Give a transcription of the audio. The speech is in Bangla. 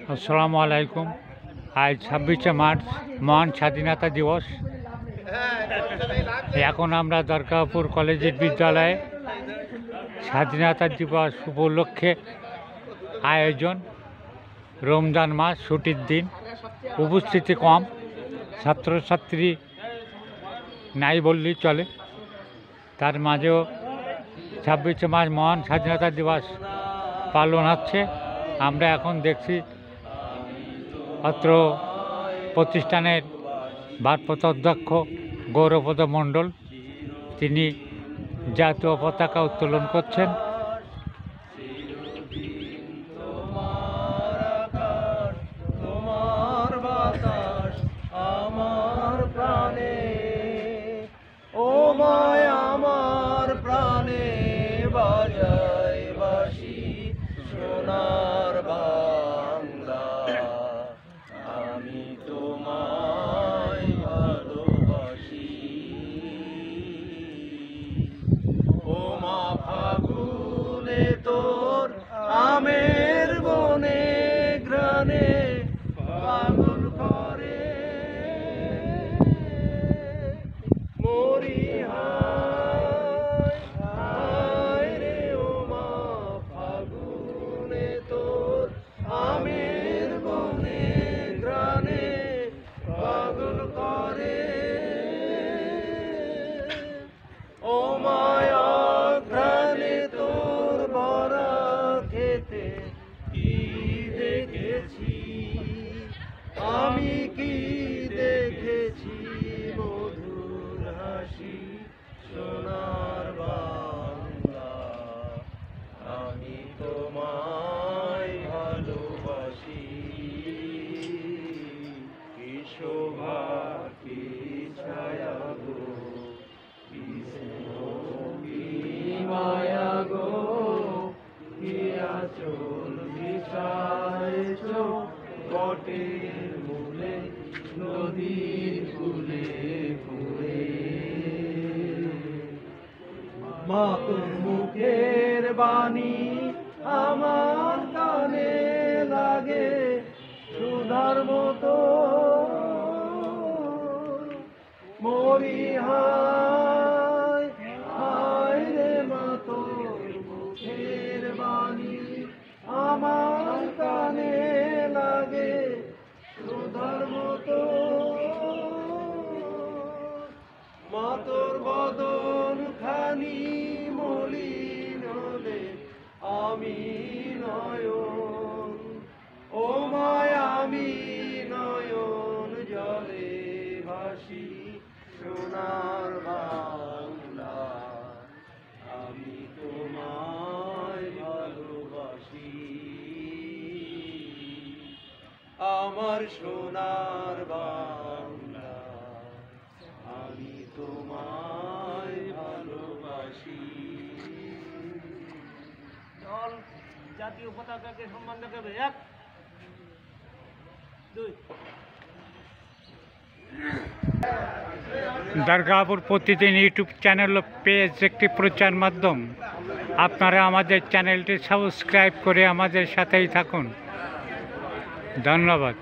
আসসালামু আলাইকুম। আজ 26শে মার্চ মহান স্বাধীনতা দিবস। এখন আমরা দরগাপুর কলেজের বিদ্যালয়ে স্বাধীনতা দিবস উপলক্ষে আয়োজন। রমজান মাস, ছুটির দিন, উপস্থিতি কম, ছাত্রছাত্রী নাই বললেই চলে। তার মাঝেও 26শে মার্চ মহান স্বাধীনতা দিবস পালন হচ্ছে। আমরা এখন দেখছি অত্র প্রতিষ্ঠানের ভারপ্রাপ্ত অধ্যক্ষ গৌরপদ মণ্ডল, তিনি জাতীয় পতাকা উত্তোলন করছেন। তোর আমের বনে গ্রানে পাগল করে মরি হায় রে ও মা ফাগুনে তোর আমের বনে গ্রানে পাগল করে ও মায়া গ্রানে তোর বরা খেতে কি দেখেছি আমি, কি দেখেছি মধুর হাসি সোনার বাংলা। আমি তোমায় ভালোবাসি, কি শোভা কি ছায়া গো, কি স্নেহ কি মায়া গো, কি আঁচল বিছায়েছ বটের মূলে নদীর কূলে কূলে। মা তোর মুখের বাণী আমার কানে লাগে সুধার মতো, মরি হায় হায় রে মা তোর মুখের বাণী আমার কানে লাগে সুধার মতো। মা তোর বদন খানি মলিন হলে আমি নয়ন, ও মায় আমি নয়ন জলে ভাসি সোনার বাংলা। আমি তোমায় ভালোবাসি, আমার সোনার বাংলা। আমি তোমায় ভালোবাসি। দল জাতীয় পতাকাকে সম্মান দেখাবে। 1 2 দরগাপুর প্রতিদিন ইউটিউব চ্যানেল ও পেজ একটি প্রচার মাধ্যম। আপনারা আমাদের চ্যানেলটি সাবস্ক্রাইব করে আমাদের সাথেই থাকুন। ধন্যবাদ।